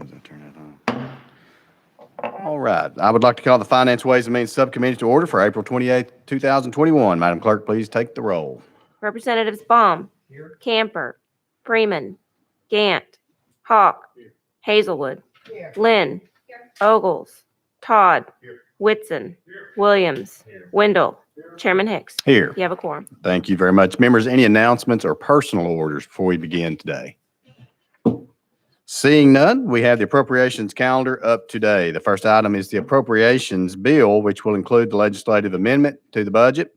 As I turn that on. All right. I would like to call the Finance, Ways and Means Subcommittee to order for April 28th, 2021. Madam Clerk, please take the roll. Representatives Baum, Camper, Freeman, Gant, Hawk, Hazelwood, Lynn, Ogles, Todd, Whitson, Williams, Wendell, Chairman Hicks. Here. You have a quorum. Thank you very much. Members, any announcements or personal orders before we begin today? Seeing none, we have the appropriations calendar up today. The first item is the appropriations bill, which will include the legislative amendment to the budget.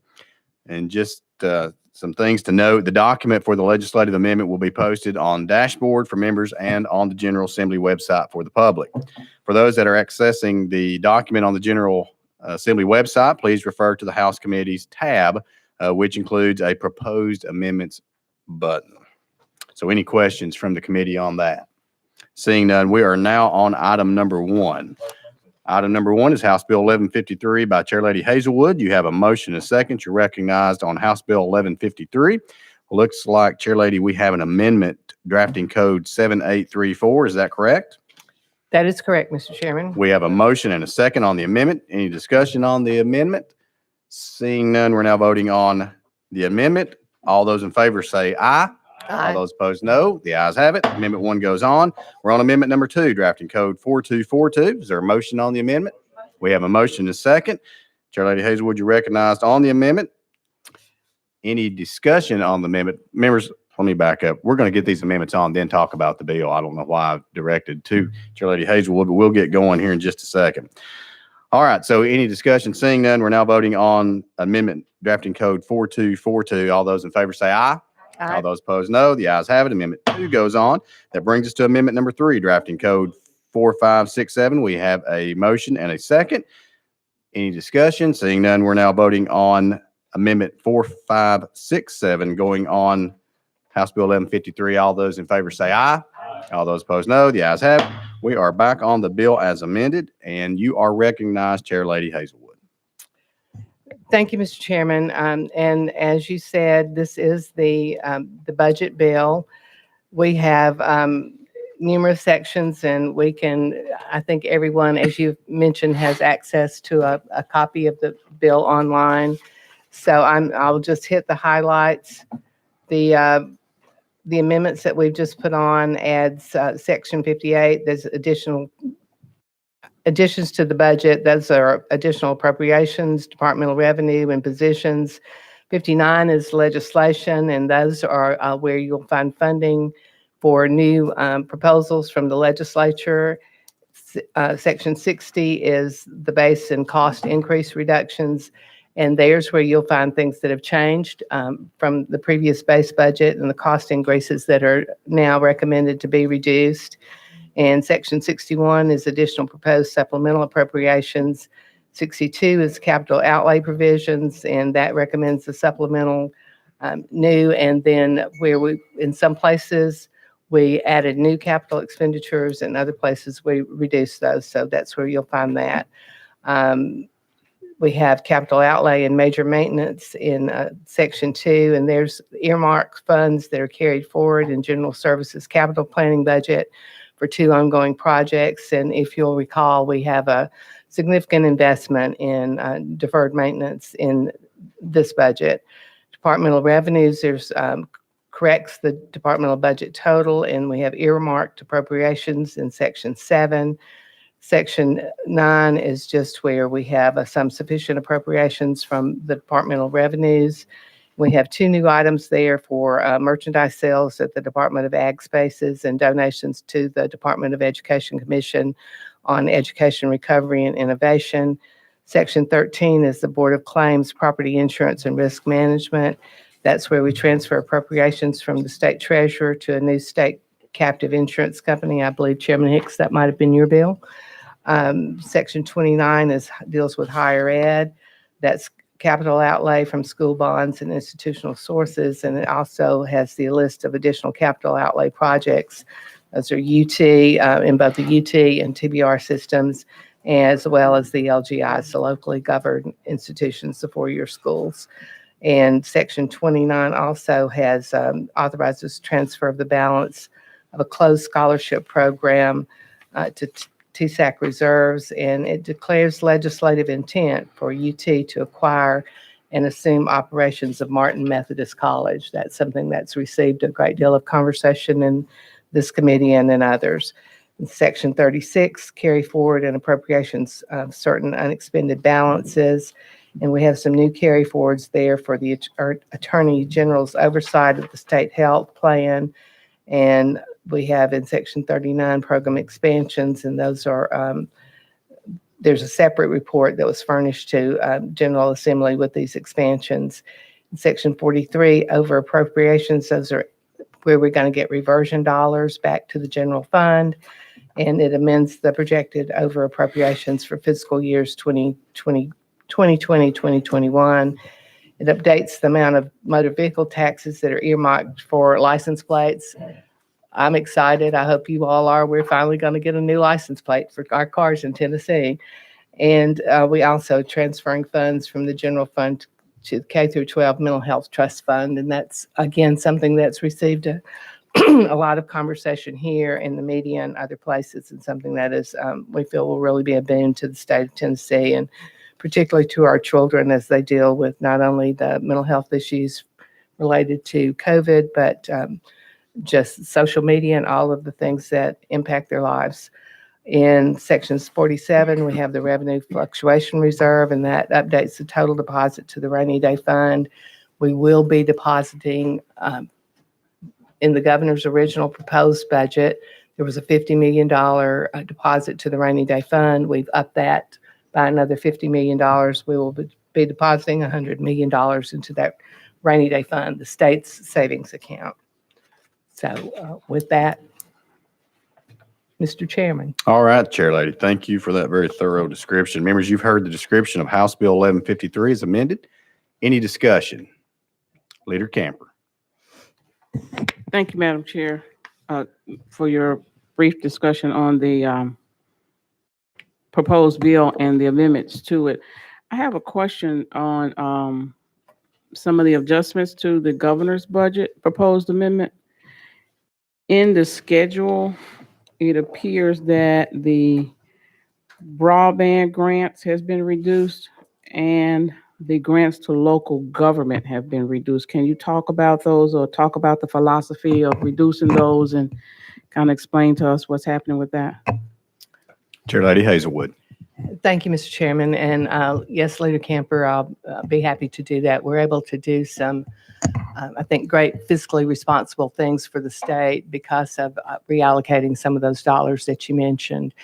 And just some things to note, the document for the legislative amendment will be posted on dashboard for members and on the General Assembly website for the public. For those that are accessing the document on the General Assembly website, please refer to the House Committees tab, which includes a proposed amendments button. So any questions from the committee on that? Seeing none, we are now on item number 1. Item number 1 is House Bill 1153 by Chair Lady Hazelwood. You have a motion and a second. You're recognized on House Bill 1153. Looks like, Chair Lady, we have an amendment drafting code 7834. Is that correct? That is correct, Mr. Chairman. We have a motion and a second on the amendment. Any discussion on the amendment? Seeing none, we're now voting on the amendment. All those in favor say aye. All those opposed, no. The ayes have it. Amendment 1 goes on. We're on amendment number 2, drafting code 4242. Is there a motion on the amendment? We have a motion and a second. Chair Lady Hazelwood, you're recognized on the amendment. Any discussion on the amendment? Members, let me back up. We're going to get these amendments on, then talk about the bill. I don't know why I've directed to Chair Lady Hazelwood, but we'll get going here in just a second. All right, so any discussion? Seeing none, we're now voting on amendment drafting code 4242. All those in favor say aye. All those opposed, no. The ayes have it. Amendment 2 goes on. That brings us to amendment number 3, drafting code 4567. We have a motion and a second. Any discussion? Seeing none, we're now voting on amendment 4567 going on House Bill 1153. All those in favor say aye. All those opposed, no. The ayes have it. We are back on the bill as amended, and you are recognized, Chair Lady Hazelwood. Thank you, Mr. Chairman. And as you said, this is the budget bill. We have numerous sections, and we can, I think everyone, as you mentioned, has access to a copy of the bill online. So I'll just hit the highlights. The amendments that we've just put on adds section 58. There's additions to the budget. Those are additional appropriations, departmental revenue, and positions. 59 is legislation, and those are where you'll find funding for new proposals from the legislature. Section 60 is the base and cost increase reductions, and there's where you'll find things that have changed from the previous base budget and the cost increases that are now recommended to be reduced. And section 61 is additional proposed supplemental appropriations. 62 is capital outlay provisions, and that recommends the supplemental new. And then where we, in some places, we added new capital expenditures, and other places we reduced those. So that's where you'll find that. We have capital outlay and major maintenance in section 2, and there's earmarked funds that are carried forward in general services capital planning budget for 2 ongoing projects. And if you'll recall, we have a significant investment in deferred maintenance in this budget. Departmental revenues, there's corrects the departmental budget total, and we have earmarked appropriations in section 7. Section 9 is just where we have some sufficient appropriations from the departmental revenues. We have 2 new items there for merchandise sales at the Department of Ag Spaces and donations to the Department of Education Commission on Education Recovery and Innovation. Section 13 is the Board of Claims, Property Insurance and Risk Management. That's where we transfer appropriations from the state treasurer to a new state captive insurance company. I believe, Chairman Hicks, that might have been your bill. Section 29 deals with higher ed. That's capital outlay from school bonds and institutional sources, and it also has the list of additional capital outlay projects. Those are UT, in both the UT and TBR systems, as well as the LGIs, the locally governed institutions, the 4-year schools. And section 29 also has authorizes transfer of the balance of a closed scholarship program to TSAC reserves, and it declares legislative intent for UT to acquire and assume operations of Martin Methodist College. That's something that's received a great deal of conversation in this committee and in others. In Section 36, carry forward and appropriations of certain unexpended balances. And we have some new carry forwards there for the Attorney General's oversight of the state health plan. And we have in Section 39 program expansions, and those are, there's a separate report that was furnished to General Assembly with these expansions. In Section 43, over appropriations, those are where we're going to get reversion dollars back to the general fund. And it amends the projected over appropriations for fiscal years 2020, 2021. It updates the amount of motor vehicle taxes that are earmarked for license plates. I'm excited. I hope you all are. We're finally going to get a new license plate for our cars in Tennessee. And we also transferring funds from the general fund to the K through 12 mental health trust fund. And that's, again, something that's received a lot of conversation here in the media and other places, and something that is, we feel will really be a boon to the state of Tennessee, and particularly to our children as they deal with not only the mental health issues related to COVID, but just social media and all of the things that impact their lives. In sections 47, we have the revenue fluctuation reserve, and that updates the total deposit to the rainy day fund. We will be depositing in the governor's original proposed budget. There was a $50 million deposit to the rainy day fund. We've upped that by another $50 million. We will be depositing $100 million into that rainy day fund, the state's savings account. So with that, Mr. Chairman. All right, Chair Lady, thank you for that very thorough description. Members, you've heard the description of House Bill 1153 as amended. Any discussion? Leader Camper. Thank you, Madam Chair, for your brief discussion on the proposed bill and the amendments to it. I have a question on some of the adjustments to the governor's budget proposed amendment. In the schedule, it appears that the broadband grants has been reduced and the grants to local government have been reduced. Can you talk about those, or talk about the philosophy of reducing those, and kind of explain to us what's happening with that? Chair Lady Hazelwood. Thank you, Mr. Chairman. And yes, Leader Camper, I'll be happy to do that. We're able to do some, I think, great fiscally responsible things for the state because of reallocating some of those dollars that you mentioned.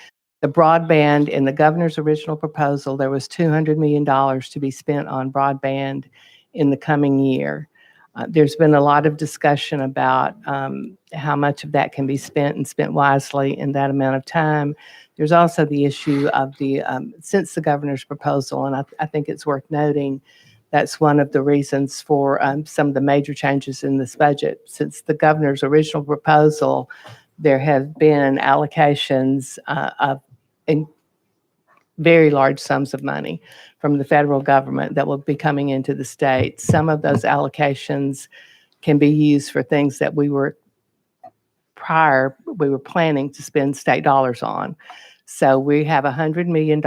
The broadband, in the governor's original proposal, there was $200 million to be spent on broadband in the coming year. There's been a lot of discussion about how much of that can be spent and spent wisely in that amount of time. There's also the issue of the, since the governor's proposal, and I think it's worth noting, that's one of the reasons for some of the major changes in this budget. Since the governor's original proposal, there have been allocations in very large sums of money from the federal government that will be coming into the state. Some of those allocations can be used for things that we were planning to spend state dollars on. So we have $100 million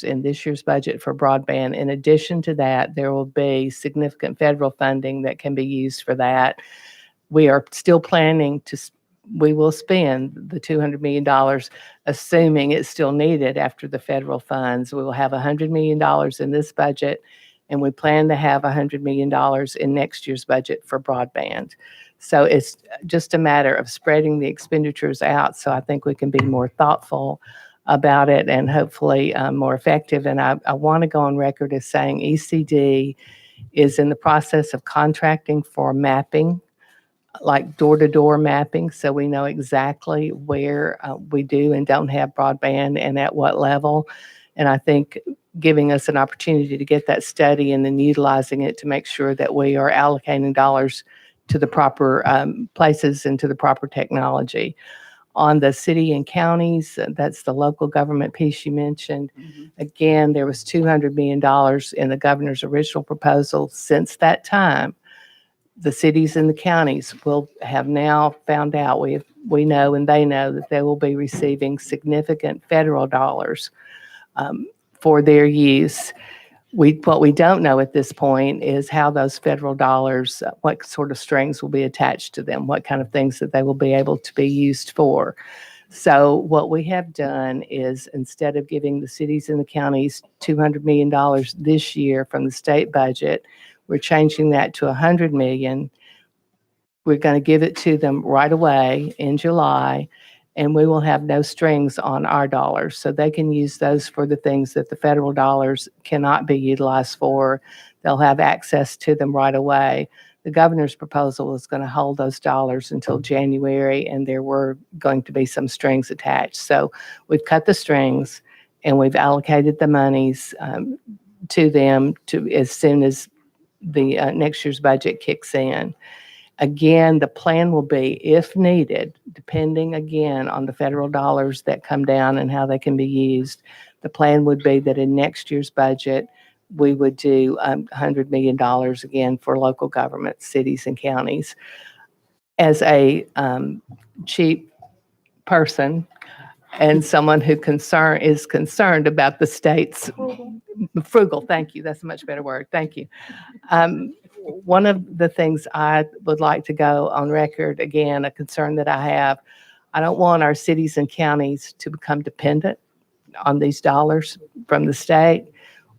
in this year's budget for broadband. In addition to that, there will be significant federal funding that can be used for that. We are still planning we will spend the $200 million, assuming it's still needed after the federal funds. We will have $100 million in this budget, and we plan to have $100 million in next year's budget for broadband. So it's just a matter of spreading the expenditures out. So I think we can be more thoughtful about it and hopefully more effective. And I want to go on record as saying ECD is in the process of contracting for mapping, like door-to-door mapping, so we know exactly where we do and don't have broadband and at what level. And I think giving us an opportunity to get that study and then utilizing it to make sure that we are allocating dollars to the proper places and to the proper technology. On the city and counties, that's the local government piece you mentioned. Mm-hmm. Again, there was $200 million in the governor's original proposal. Since that time, the cities and the counties will have now found out, we know and they know that they will be receiving significant federal dollars for their use. What we don't know at this point is how those federal dollars, what sort of strings will be attached to them, what kind of things that they will be able to be used for. So what we have done is, instead of giving the cities and the counties $200 million this year from the state budget, we're changing that to $100 million. We're going to give it to them right away in July, and we will have no strings on our dollars. So they can use those for the things that the federal dollars cannot be utilized for. They'll have access to them right away. The governor's proposal is going to hold those dollars until January, and there were going to be some strings attached. So we've cut the strings, and we've allocated the monies to them as soon as the next year's budget kicks in. Again, the plan will be, if needed, depending again on the federal dollars that come down and how they can be used, the plan would be that in next year's budget, we would do $100 million again for local governments, cities and counties. As a cheap person and someone who is concerned about the state's frugal, thank you, that's a much better word, thank you. One of the things I would like to go on record, again, a concern that I have, I don't want our cities and counties to become dependent on these dollars from the state.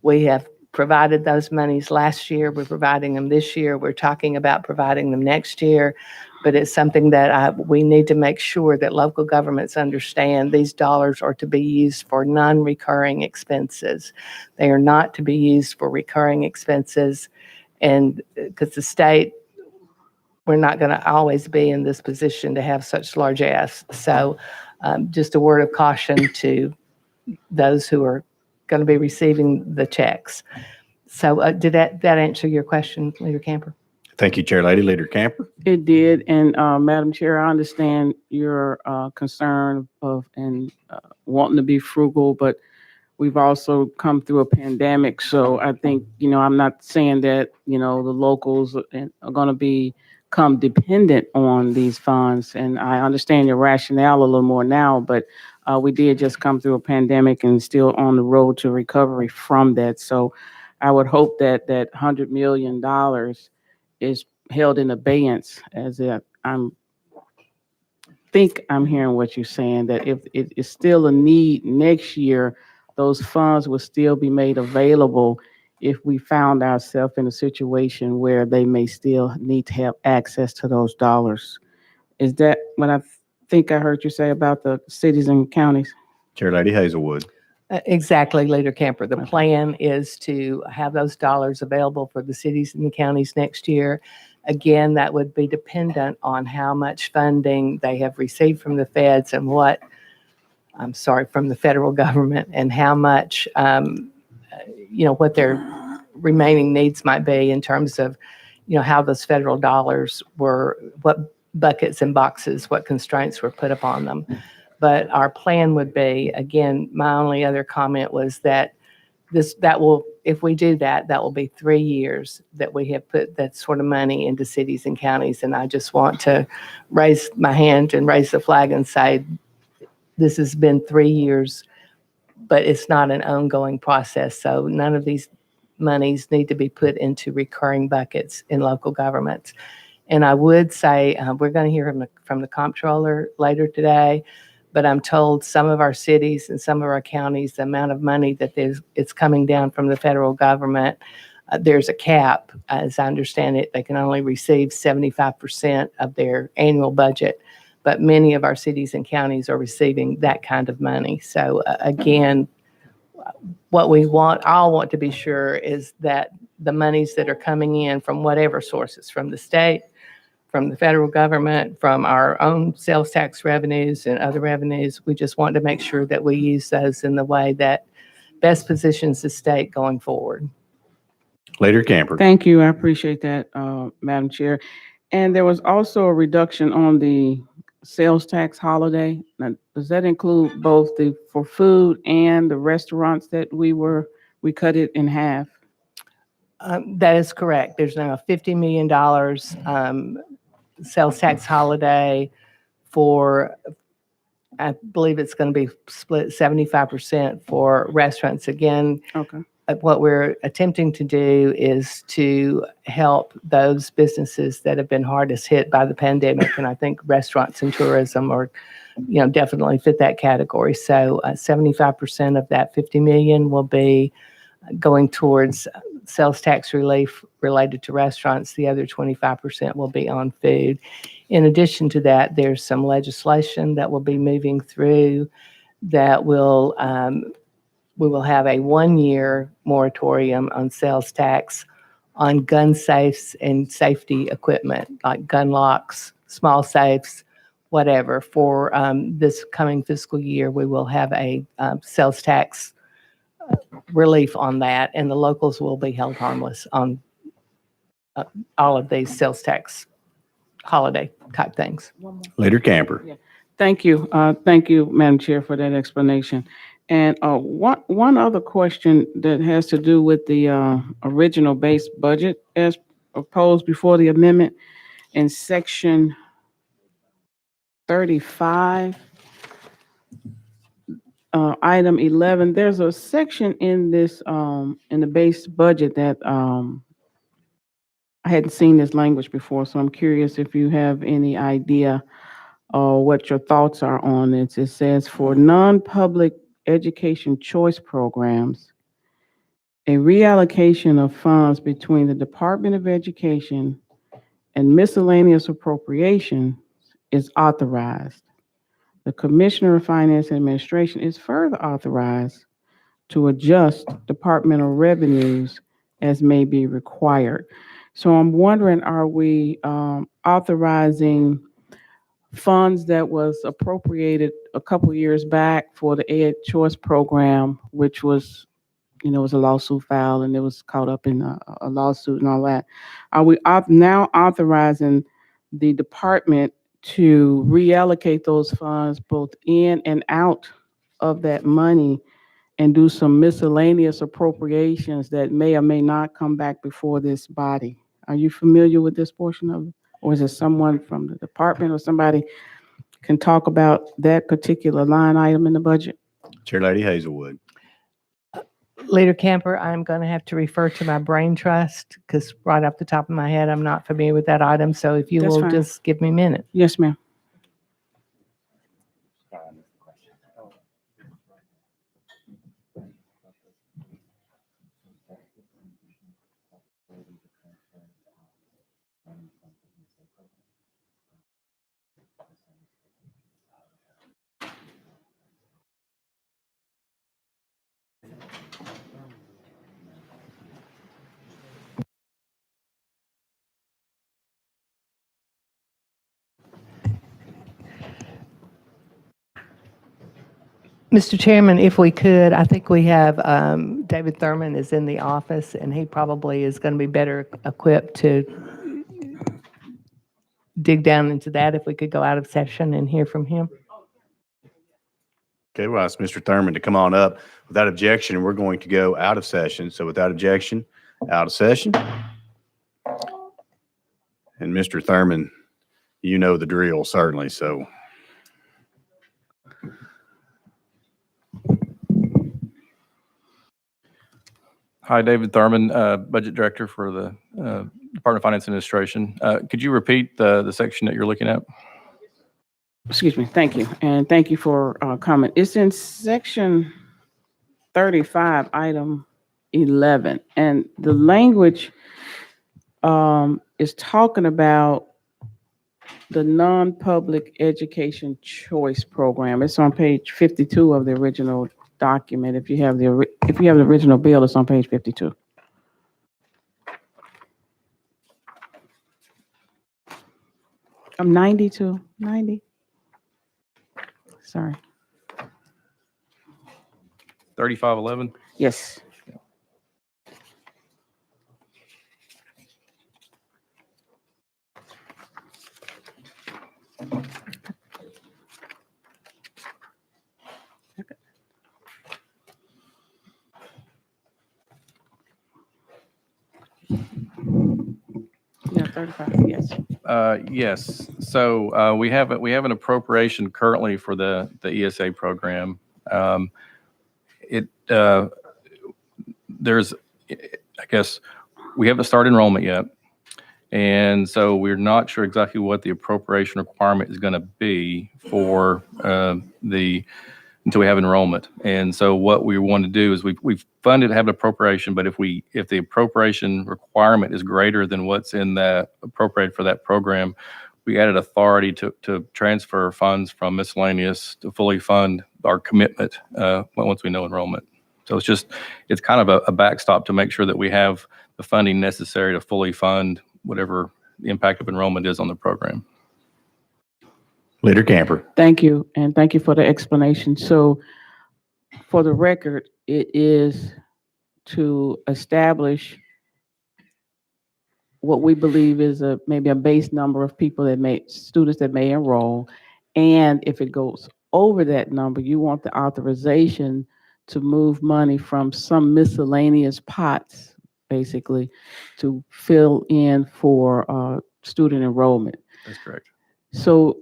We have provided those monies last year. We're providing them this year. We're talking about providing them next year. But it's something that we need to make sure that local governments understand these dollars are to be used for non-recurring expenses. They are not to be used for recurring expenses. And because the state, we're not going to always be in this position to have such large asks. So just a word of caution to those who are going to be receiving the checks. So did that answer your question, Leader Camper? Thank you, Chair Lady. Leader Camper. It did. And Madam Chair, I understand your concern of wanting to be frugal, but we've also come through a pandemic. So I think, I'm not saying that, the locals are going to become dependent on these funds. And I understand your rationale a little more now, but we did just come through a pandemic and still on the road to recovery from that. So I would hope that that $100 million is held in abeyance, as I'm hearing what you're saying, that if it is still a need next year, those funds will still be made available if we found ourselves in a situation where they may still need to have access to those dollars. Is that what I think I heard you say about the cities and counties? Chair Lady Hazelwood. Exactly, Leader Camper. The plan is to have those dollars available for the cities and the counties next year. Again, that would be dependent on how much funding they have received from the feds and from the federal government, and how much, what their remaining needs might be in terms of, how those federal dollars what buckets and boxes, what constraints were put upon them. But our plan would be, again, my only other comment was that if we do that, that will be 3 years that we have put that sort of money into cities and counties. And I just want to raise my hand and raise the flag and say, this has been 3 years, but it's not an ongoing process. So none of these monies need to be put into recurring buckets in local governments. And I would say, we're going to hear from the comptroller later today, but I'm told some of our cities and some of our counties, the amount of money that it's coming down from the federal government, there's a cap. As I understand it, they can only receive 75% of their annual budget, but many of our cities and counties are receiving that kind of money. So again, what we all want to be sure is that the monies that are coming in from whatever sources, from the state, from the federal government, from our own sales tax revenues and other revenues, we just want to make sure that we use those in the way that best positions the state going forward. Leader Camper. Thank you. I appreciate that, Madam Chair. And there was also a reduction on the sales tax holiday. Now, does that include both for food and the restaurants that we cut it in half? That is correct. There's now a $50 million sales tax holiday for, I believe it's going to be split 75% for restaurants. Again, Okay. what we're attempting to do is to help those businesses that have been hardest hit by the pandemic. And I think restaurants and tourism are, definitely fit that category. So 75% of that 50 million will be going towards sales tax relief related to restaurants. The other 25% will be on food. In addition to that, there's some legislation that will be moving through that will, we will have a 1-year moratorium on sales tax on gun safes and safety equipment like gun locks, small safes, whatever. For this coming fiscal year, we will have a sales tax relief on that, and the locals will be held harmless on all of these sales tax holiday type things. Leader Camper. Thank you. Thank you, Madam Chair, for that explanation. And one other question that has to do with the original base budget as proposed before the amendment in section 35, item 11. There's a section in this in the base budget that I hadn't seen this language before, so I'm curious if you have any idea what your thoughts are on it. It says for non-public education choice programs, a reallocation of funds between the Department of Education and miscellaneous appropriations is authorized. The Commissioner of Finance and Administration is further authorized to adjust departmental revenues as may be required. So I'm wondering, are we authorizing funds that was appropriated a couple years back for the Ed Choice program, which was, was a lawsuit filed and it was caught up in a lawsuit and all that. Are we now authorizing the department to reallocate those funds both in and out of that money and do some miscellaneous appropriations that may or may not come back before this body? Are you familiar with this portion of it? Or is it someone from the department or somebody can talk about that particular line item in the budget? Chair Lady Hazelwood. Leader Camper, I'm going to have to refer to my brain trust because right off the top of my head, I'm not familiar with that item. So if you That's will fine. just give me a minute. Yes, ma'am. Mr. Chairman, if we could, I think we have David Thurman is in the office, and he probably is going to be better equipped to dig down into that if we could go out of session and hear from him. Okay, we'll ask Mr. Thurman to come on up. Without objection, we're going to go out of session. So without objection, out of session. And Mr. Thurman, you know the drill, certainly, so. Hi, David Thurman, Budget Director for the Department of Finance Administration. Could you repeat the section that you're looking at? Excuse me. Thank you. And thank you for comment. It's in section 35, item 11. And the language is talking about the non-public education choice program. It's on page 52 of the original document. If you have the original bill, it's on page 52. I'm 90. Sorry. 3511? Yes. 35, yes. Yes. So we have an appropriation currently for the ESA program. There's, I guess, we haven't started enrollment yet. And so we're not sure exactly what the appropriation requirement is going to be for until we have enrollment. And so what we want to do is we've funded, have an appropriation, but if the appropriation requirement is greater than what's in that appropriated for that program, we added authority to transfer funds from miscellaneous to fully fund our commitment once we know enrollment. So it's kind of a backstop to make sure that we have the funding necessary to fully fund whatever the impact of enrollment is on the program. Leader Camper. Thank you, and thank you for the explanation. So for the record, it is to establish what we believe is maybe a base number of people students that may enroll. And if it goes over that number, you want the authorization to move money from some miscellaneous pots, basically, to fill in for student enrollment. That's correct. So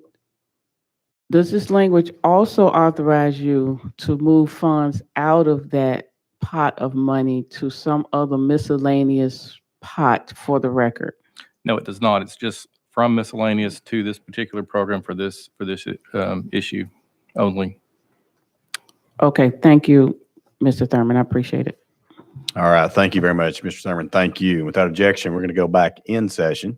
does this language also authorize you to move funds out of that pot of money to some other miscellaneous pot for the record? No, it does not. It's just from miscellaneous to this particular program for this issue only. Okay, thank you, Mr. Thurman. I appreciate it. All right. Thank you very much, Mr. Thurman. Thank you. Without objection, we're going to go back in session.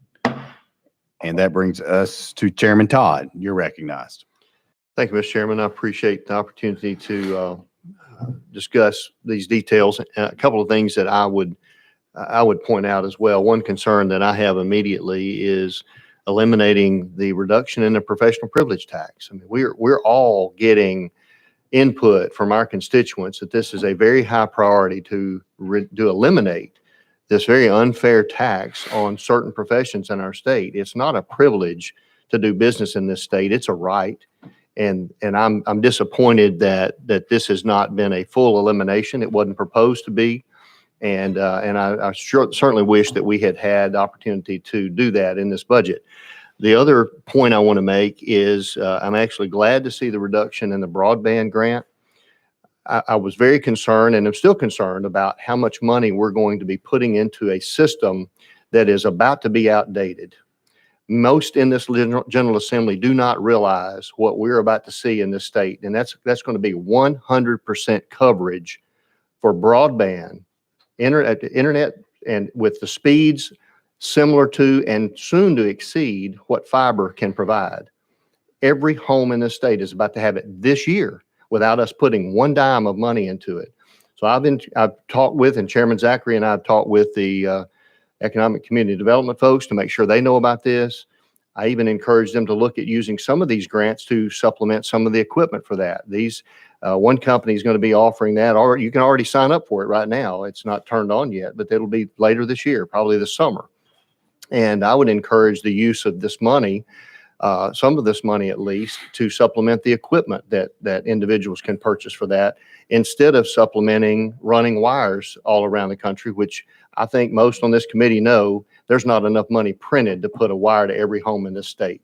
And that brings us to Chairman Todd. You're recognized. Thank you, Mr. Chairman. I appreciate the opportunity to discuss these details. A couple of things that I would point out as well. One concern that I have immediately is eliminating the reduction in the professional privilege tax. I mean, we're all getting input from our constituents that this is a very high priority to eliminate this very unfair tax on certain professions in our state. It's not a privilege to do business in this state; it's a right. And I'm disappointed that this has not been a full elimination. It wasn't proposed to be, and I certainly wish that we had had the opportunity to do that in this budget. The other point I want to make is I'm actually glad to see the reduction in the broadband grant. I was very concerned, and I'm still concerned about how much money we're going to be putting into a system that is about to be outdated. Most in this General Assembly do not realize what we're about to see in this state, and that's going to be 100% coverage for broadband, internet, and with the speeds similar to and soon to exceed what fiber can provide. Every home in this state is about to have it this year without us putting one dime of money into it. So I've talked with, and Chairman Zachary and I have talked with the Economic Community Development folks to make sure they know about this. I even encourage them to look at using some of these grants to supplement some of the equipment for that. One company is going to be offering that, or you can already sign up for it right now. It's not turned on yet, but it'll be later this year, probably this summer. And I would encourage the use of this money, some of this money at least, to supplement the equipment that individuals can purchase for that, instead of supplementing running wires all around the country, which I think most on this committee know there's not enough money printed to put a wire to every home in this state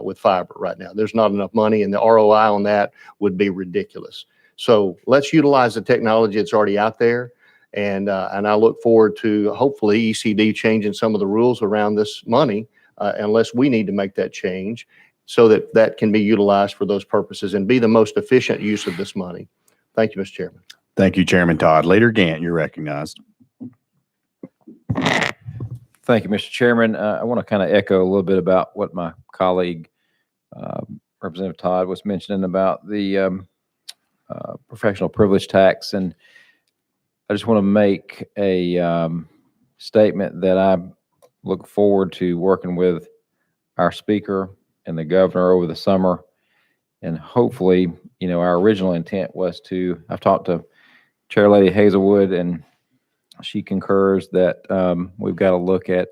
with fiber right now. There's not enough money, and the ROI on that would be ridiculous. So let's utilize the technology that's already out there. And I look forward to hopefully ECD changing some of the rules around this money, unless we need to make that change, so that can be utilized for those purposes and be the most efficient use of this money. Thank you, Mr. Chairman. Thank you, Chairman Todd. Leader Gant, you're recognized. Thank you, Mr. Chairman. I want to kind of echo a little bit about what my colleague, Representative Todd, was mentioning about the professional privilege tax. And I just want to make a statement that I look forward to working with our speaker and the governor over the summer. And hopefully, our original intent was I've talked to Chair Lady Hazelwood, and she concurs that we've got to look at,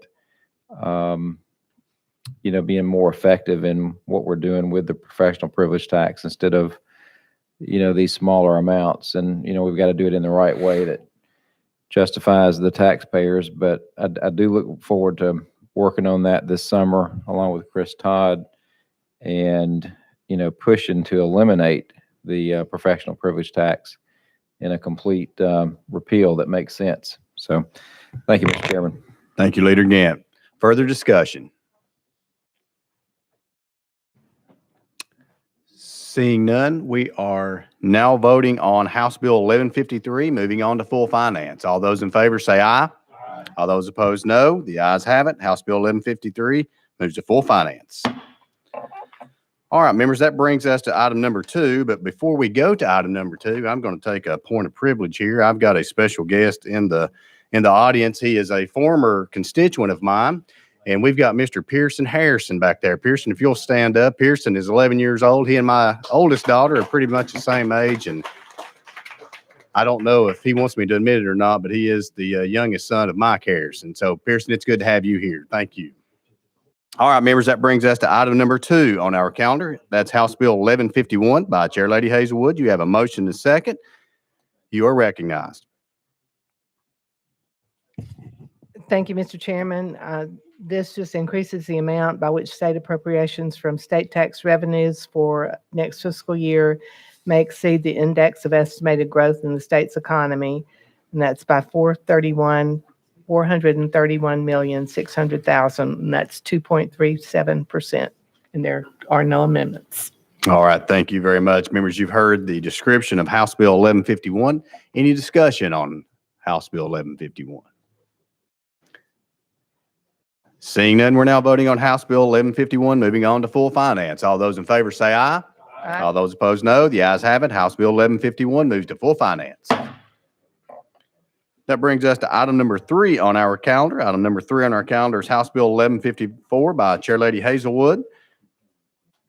being more effective in what we're doing with the professional privilege tax instead of, these smaller amounts. And, we've got to do it in the right way that justifies the taxpayers. But I do look forward to working on that this summer along with Chris Todd and, pushing to eliminate the professional privilege tax in a complete repeal that makes sense. So thank you, Mr. Chairman. Thank you, Leader Gant. Further discussion? Seeing none, we are now voting on House Bill 1153, moving on to full finance. All those in favor say aye. All those opposed, no. The ayes have it. House Bill 1153 moves to full finance. All right, members, that brings us to item number 2. But before we go to item number 2, I'm going to take a point of privilege here. I've got a special guest in the audience. He is a former constituent of mine, and we've got Mr. Pearson Harrison back there. Pearson, if you'll stand up. Pearson is 11 years old. He and my oldest daughter are pretty much the same age, and I don't know if he wants me to admit it or not, but he is the youngest son of Mike Harrison. So, Pearson, it's good to have you here. Thank you. All right, members, that brings us to item number 2 on our calendar. That's House Bill 1151 by Chair Lady Hazelwood. You have a motion and a second. You are recognized. Thank you, Mr. Chairman. This just increases the amount by which state appropriations from state tax revenues for next fiscal year may exceed the index of estimated growth in the state's economy, and that's by $431,600,000, and that's 2.37%, and there are no amendments. All right, thank you very much. Members, you've heard the description of House Bill 1151. Any discussion on House Bill 1151? Seeing none, we're now voting on House Bill 1151, moving on to full finance. All those in favor say aye. All those opposed, no. The ayes have it. House Bill 1151 moves to full finance. That brings us to item number 3 on our calendar. Item number 3 on our calendar is House Bill 1154 by Chair Lady Hazelwood. Do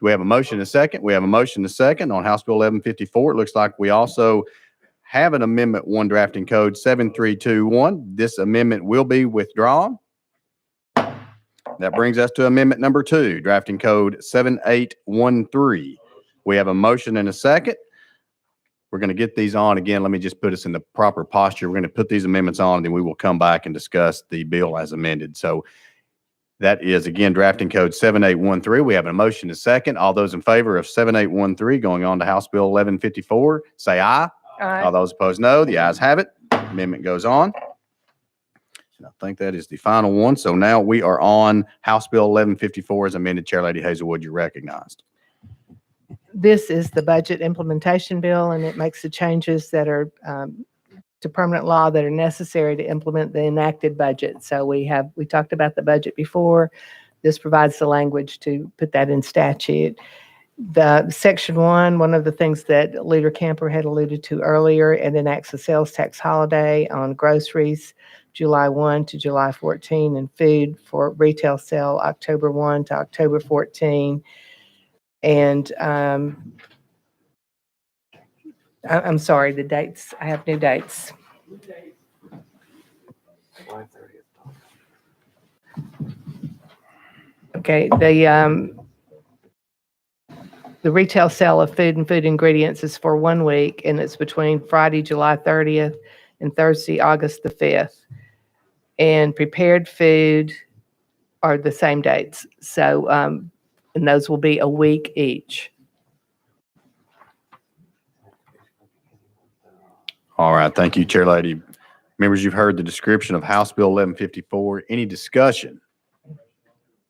we have a motion and a second? We have a motion and a second on House Bill 1154. It looks like we also have an Amendment 1 Drafting Code 7321. This amendment will be withdrawn. That brings us to Amendment number 2, Drafting Code 7813. We have a motion and a second. We're going to get these on again. Let me just put us in the proper posture. We're going to put these amendments on, and then we will come back and discuss the bill as amended. So that is, again, Drafting Code 7813. We have a motion and a second. All those in favor of 7813 going on to House Bill 1154, say aye. All those opposed, no. The ayes have it. Amendment goes on. And I think that is the final one. So now we are on House Bill 1154 as amended. Chair Lady Hazelwood, you're recognized. This is the budget implementation bill, and it makes the changes that are to permanent law that are necessary to implement the enacted budget. So we talked about the budget before. This provides the language to put that in statute. The Section 1, one of the things that Leader Camper had alluded to earlier, and enacts a sales tax holiday on groceries, July 1 to July 14, and food for retail sale, October 1 to October 14. And I'm sorry, the dates, I have new dates. Okay, the retail sale of food and food ingredients is for 1 week, and it's between Friday, July 30th and Thursday, August the 5th. And prepared food are the same dates. So, and those will be a week each. All right. Thank you, Chair Lady. Members, you've heard the description of House Bill 1154. Any discussion?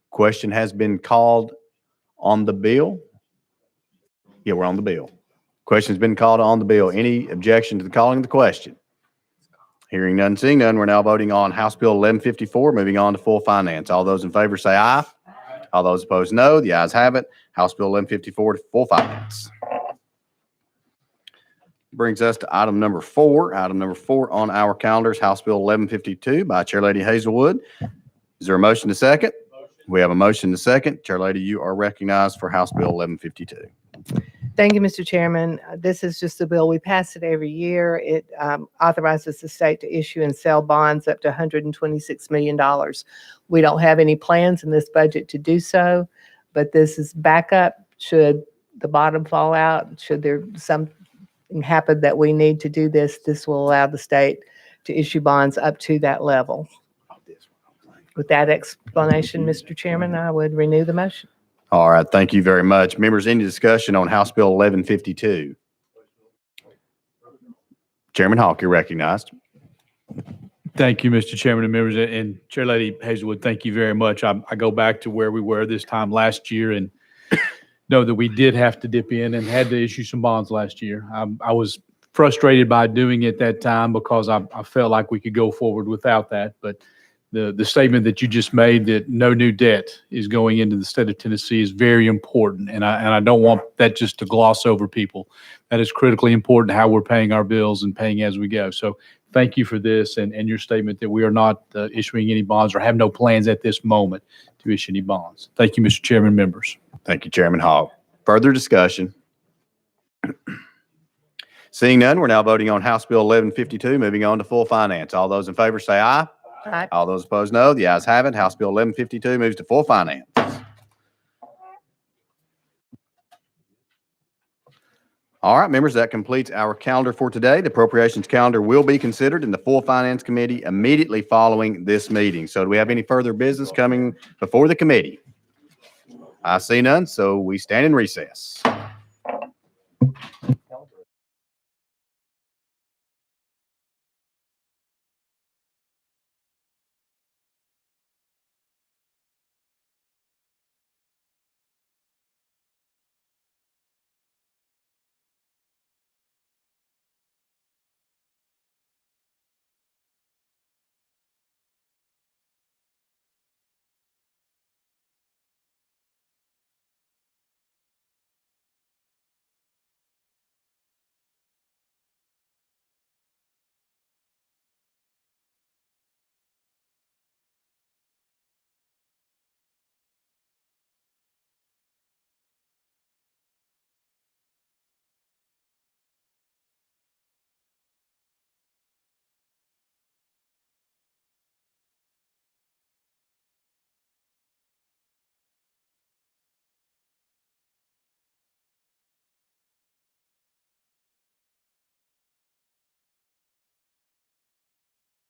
Question has been called on the bill. Yeah, we're on the bill. Question's been called on the bill. Any objection to the calling of the question? Hearing none, seeing none, we're now voting on House Bill 1154, moving on to full finance. All those in favor say aye. All those opposed, no. The ayes have it. House Bill 1154 to full finance. Brings us to item number 4. Item number 4 on our calendar is House Bill 1152 by Chair Lady Hazelwood. Is there a motion to second? We have a motion to second. Chair Lady, you are recognized for House Bill 1152. Thank you, Mr. Chairman. This is just a bill. We pass it every year. It authorizes the state to issue and sell bonds up to $126 million. We don't have any plans in this budget to do so, but this is backup should the bottom fall out, should there something happen that we need to do this. This will allow the state to issue bonds up to that level. With that explanation, Mr. Chairman, I would renew the motion. All right, thank you very much. Members, any discussion on House Bill 1152? Chairman Hawk, you're recognized. Thank you, Mr. Chairman and members, and Chair Lady Hazelwood, thank you very much. I go back to where we were this time last year and know that we did have to dip in and had to issue some bonds last year. I was frustrated by doing it that time because I felt like we could go forward without that. But the statement that you just made that no new debt is going into the state of Tennessee is very important. And I don't want that just to gloss over people. That is critically important, how we're paying our bills and paying as we go. So thank you for this and your statement that we are not issuing any bonds or have no plans at this moment to issue any bonds. Thank you, Mr. Chairman, members. Thank you, Chairman Hogg. Further discussion? Seeing none, we're now voting on House Bill 1152, moving on to full finance. All those in favor say aye. Aye. All those opposed, no. The ayes have it. House Bill 1152 moves to full finance. All right, members, that completes our calendar for today. The appropriations calendar will be considered in the full finance committee immediately following this meeting. So do we have any further business coming before the committee? I see none, so we stand in recess.